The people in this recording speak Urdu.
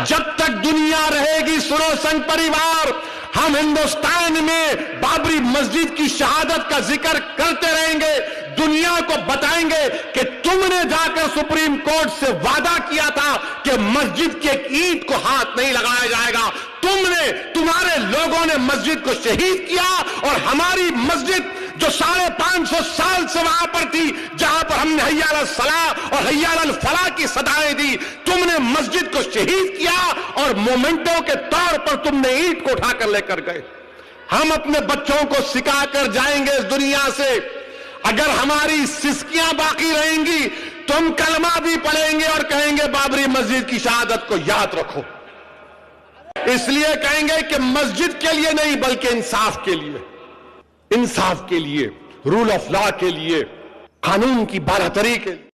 جب تک دنیا رہے گی سنو سنگ پریوار، ہم ہندوستان میں بابری مسجد کی شہادت کا ذکر کرتے رہیں گے، دنیا کو بتائیں گے کہ تم نے جا کر سپریم کورٹ سے وعدہ کیا تھا کہ مسجد کی ایک اینٹ کو ہاتھ نہیں لگایا جائے گا، تمہارے لوگوں نے مسجد کو شہید کیا، اور ہماری مسجد جو 550 سال سے وہاں پر تھی، جہاں پر ہم نے حی علی الصلاۃ اور حی علی الفلاح کی صدائیں دی، تم نے مسجد کو شہید کیا اور مومنٹو کے طور پر تم نے اینٹ کو اٹھا کر لے کر گئے۔ ہم اپنے بچوں کو سکھا کر جائیں گے اس دنیا سے، اگر ہماری سسکیاں باقی رہیں گی تو ہم کلمہ بھی پڑھیں گے اور کہیں گے بابری مسجد کی شہادت کو یاد رکھو۔ اس لیے کہیں گے کہ مسجد کے لیے نہیں بلکہ انصاف کے لیے، انصاف کے لیے، رول آف لا کے لیے، قانون کی برابری کے لیے۔